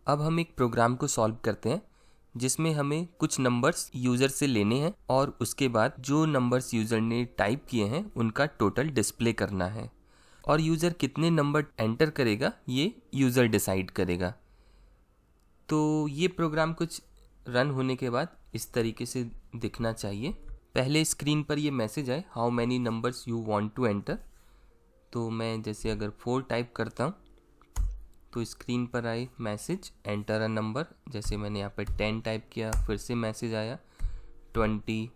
अब हम एक प्रोग्राम को सॉल्व करते हैं जिसमें हमें कुछ नंबर्स यूज़र से लेने हैं और उसके बाद जो नंबर्स यूज़र ने टाइप किए हैं उनका टोटल डिस्प्ले करना है और यूज़र कितने नंबर एंटर करेगा ये यूज़र डिसाइड करेगा। तो ये प्रोग्राम कुछ रन होने के बाद इस तरीके से दिखना चाहिए। पहले स्क्रीन पर ये मैसेज आए how many numbers you want to enter. तो मैं जैसे अगर 4 टाइप करता हूँ तो स्क्रीन पर आए मैसेज एंटर अ नंबर। जैसे मैंने यहाँ पे 10 टाइप किया, फिर से मैसेज आया 20,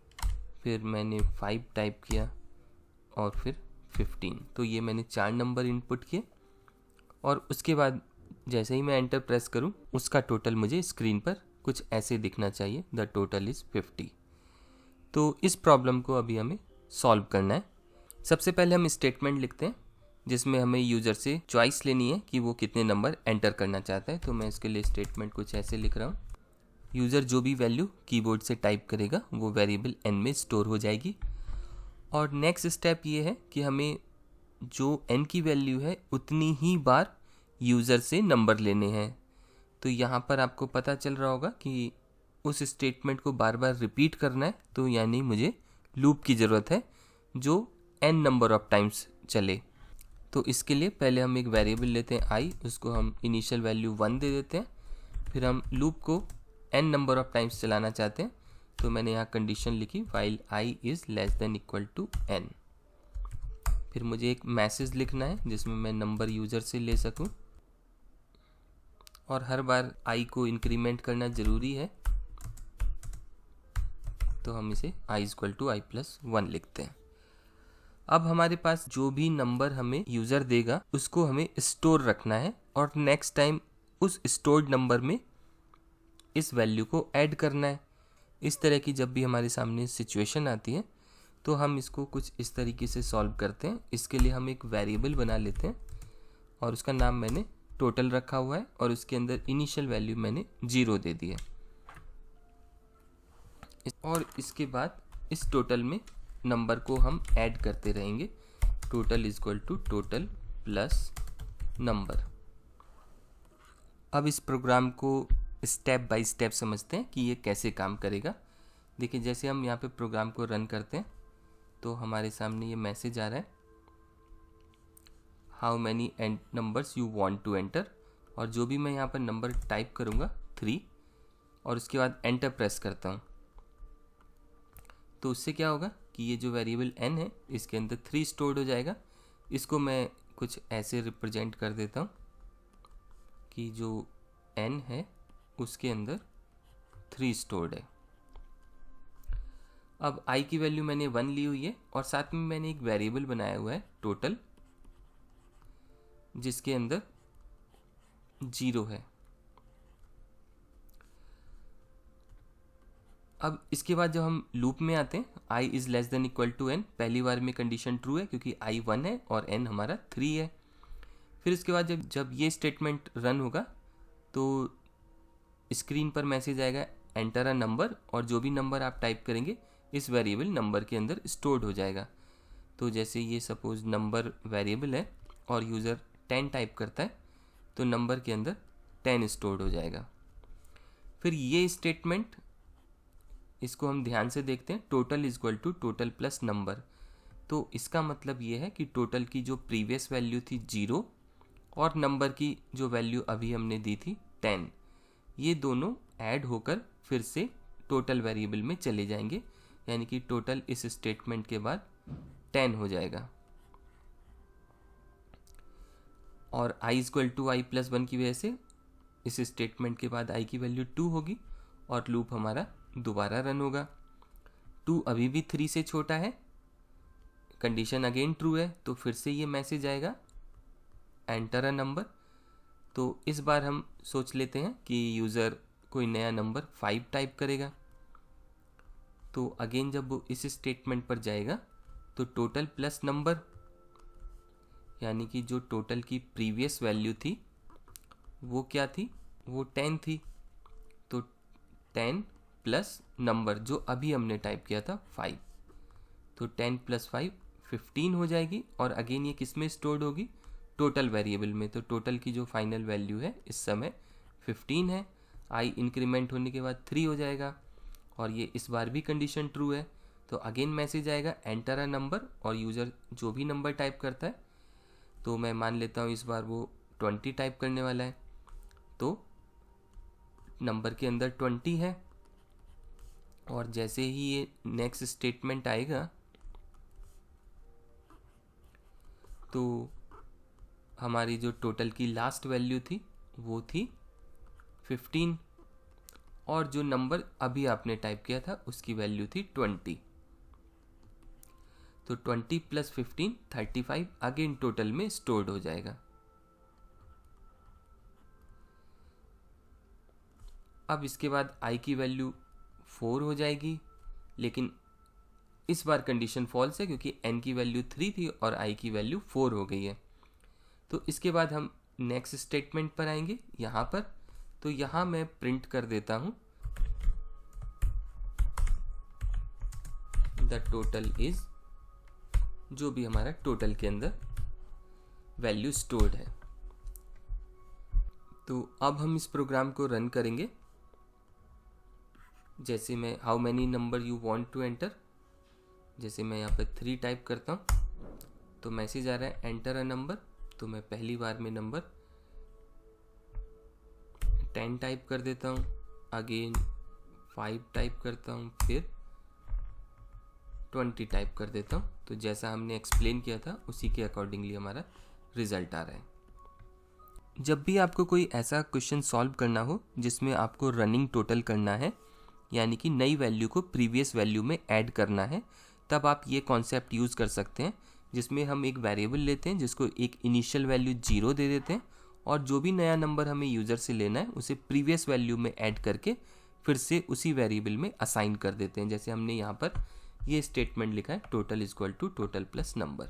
फिर मैंने 5 टाइप किया और फिर 15। तो ये मैंने 4 नंबर इनपुट किए और उसके बाद जैसे ही मैं एंटर प्रेस करूँ उसका टोटल मुझे स्क्रीन पर कुछ ऐसे दिखना चाहिए, द टोटल इज़ 50। तो इस प्रॉब्लम को अभी हमें सॉल्व करना है। सबसे पहले हम स्टेटमेंट लिखते हैं जिसमें हमें यूज़र से चॉइस लेनी है कि वो कितने नंबर एंटर करना चाहता है। तो मैं इसके लिए स्टेटमेंट कुछ ऐसे लिख रहा हूँ, यूज़र जो भी वैल्यू कीबोर्ड से टाइप करेगा वो वेरिएबल n में स्टोर हो जाएगी। और नेक्स्ट स्टेप ये है कि हमें जो n की वैल्यू है उतनी ही बार यूज़र से नंबर लेने हैं। तो यहाँ पर आपको पता चल रहा होगा कि उस स्टेटमेंट को बार बार रिपीट करना है, तो यानी मुझे लूप की ज़रूरत है जो n नंबर ऑफ टाइम्स चले। तो इसके लिए पहले हम एक वेरिएबल लेते हैं i, उसको हम इनिशियल वैल्यू 1 दे देते हैं। फिर हम लूप को n नंबर ऑफ टाइम्स चलाना चाहते हैं, तो मैंने यहाँ कंडीशन लिखी while i is less than equal to n। फिर मुझे एक मैसेज लिखना है जिसमें मैं नंबर यूज़र से ले सकूं और हर बार i को इंक्रीमेंट करना ज़रूरी है, तो हम इसे i equal to i plus 1 लिखते हैं। अब हमारे पास जो भी नंबर हमें यूज़र देगा उसको हमें स्टोर रखना है और नेक्स्ट टाइम उस स्टोर्ड नंबर में इस वैल्यू को ऐड करना है। इस तरह की जब भी हमारे सामने सिचुएशन आती है तो हम इसको कुछ इस तरीके से सॉल्व करते हैं। इसके लिए हम एक वेरिएबल बना लेते हैं और उसका नाम मैंने टोटल रखा हुआ है और उसके अंदर इनिशियल वैल्यू मैंने 0 दे दी है। और इसके बाद इस टोटल में नंबर को हम ऐड करते रहेंगे, total is equal to total plus number. अब इस प्रोग्राम को स्टेप बाय स्टेप समझते हैं कि ये कैसे काम करेगा। देखिए जैसे हम यहाँ पे प्रोग्राम को रन करते हैं तो हमारे सामने ये मैसेज आ रहा है how many numbers you want to enter, और जो भी मैं यहाँ पर नंबर टाइप करूँगा 3 और उसके बाद एंटर प्रेस करता हूँ तो उससे क्या होगा कि ये जो वेरिएबल n है इसके अंदर 3 स्टोर्ड हो जाएगा। इसको मैं कुछ ऐसे रिप्रेजेंट कर देता हूँ कि जो n है उसके अंदर 3 स्टोर्ड है। अब i की वैल्यू मैंने 1 ली हुई है और साथ में मैंने एक वेरिएबल बनाया हुआ है टोटल जिसके अंदर 0 है। अब इसके बाद जब हम लूप में आते हैं i is less than equal to n, पहली बार में कंडीशन ट्रू है क्योंकि i 1 है और n हमारा 3 है। फिर इसके बाद जब ये स्टेटमेंट रन होगा तो स्क्रीन पर मैसेज आएगा एंटर अ नंबर, और जो भी नंबर आप टाइप करेंगे इस वेरिएबल नंबर के अंदर स्टोर्ड हो जाएगा। तो जैसे ये सपोज नंबर वेरिएबल है और यूज़र 10 टाइप करता है तो नंबर के अंदर 10 स्टोर्ड हो जाएगा। फिर ये स्टेटमेंट, इसको हम ध्यान से देखते हैं, total is equal to total plus number. तो इसका मतलब ये है कि टोटल की जो प्रीवियस वैल्यू थी 0 और नंबर की जो वैल्यू अभी हमने दी थी 10, ये दोनों ऐड होकर फिर से टोटल वेरिएबल में चले जाएंगे, यानी कि टोटल इस स्टेटमेंट के बाद 10 हो जाएगा। और i equal to i plus 1 की वजह से इस स्टेटमेंट के बाद i की वैल्यू 2 होगी और लूप हमारा दोबारा रन होगा। 2 अभी भी 3 से छोटा है, कंडीशन अगेन ट्रू है, तो फिर से ये मैसेज आएगा एंटर अ नंबर। तो इस बार हम सोच लेते हैं कि यूज़र कोई नया नंबर 5 टाइप करेगा। तो अगेन जब वो इस स्टेटमेंट पर जाएगा तो टोटल प्लस नंबर, यानी कि जो टोटल की प्रीवियस वैल्यू थी वो क्या थी, वो 10 थी, तो 10 प्लस नंबर जो अभी हमने टाइप किया था 5, तो 10 प्लस 5 15 हो जाएगी। और अगेन ये किस में स्टोर्ड होगी, टोटल वेरिएबल में। तो टोटल की जो फाइनल वैल्यू है इस समय 15 है, i इंक्रीमेंट होने के बाद 3 हो जाएगा, और ये इस बार भी कंडीशन ट्रू है। तो अगेन मैसेज आएगा एंटर अ नंबर, और यूज़र जो भी नंबर टाइप करता है, तो मैं मान लेता हूँ इस बार वो 20 टाइप करने वाला है, तो नंबर के अंदर 20 है। और जैसे ही ये नेक्स्ट स्टेटमेंट आएगा तो हमारी जो टोटल की लास्ट वैल्यू थी वो थी 15, और जो नंबर अभी आपने टाइप किया था उसकी वैल्यू थी 20। तो 20 प्लस 15 35 अगेन टोटल में स्टोर्ड हो जाएगा। अब इसके बाद i की वैल्यू 4 हो जाएगी, लेकिन इस बार कंडीशन फॉल्स है क्योंकि n की वैल्यू 3 थी और i की वैल्यू 4 हो गई है। तो इसके बाद हम नेक्स्ट स्टेटमेंट पर आएंगे यहाँ पर। तो यहाँ मैं प्रिंट कर देता हूँ द टोटल इज, जो भी हमारा टोटल के अंदर वैल्यू स्टोर्ड है। तो अब हम इस प्रोग्राम को रन करेंगे। जैसे मैं how many number you want to enter, जैसे मैं यहाँ पर 3 टाइप करता हूँ तो मैसेज आ रहा है एंटर अ नंबर। तो मैं पहली बार में नंबर 10 टाइप कर देता हूँ, अगेन 5 टाइप करता हूँ, फिर 20 टाइप कर देता हूँ। तो जैसा हमने एक्सप्लेन किया था उसी के अकॉर्डिंगली हमारा रिजल्ट आ रहा है। जब भी आपको कोई ऐसा क्वेश्चन सॉल्व करना हो जिसमें आपको रनिंग टोटल करना है, यानी कि नई वैल्यू को प्रीवियस वैल्यू में ऐड करना है, तब आप ये कॉन्सेप्ट यूज़ कर सकते हैं, जिसमें हम एक वेरिएबल लेते हैं जिसको एक इनिशियल वैल्यू 0 दे देते हैं, और जो भी नया नंबर हमें यूज़र से लेना है उसे प्रीवियस वैल्यू में ऐड करके फिर से उसी वेरिएबल में असाइन कर देते हैं। जैसे हमने यहाँ पर ये स्टेटमेंट लिखा है total is equal to total plus number.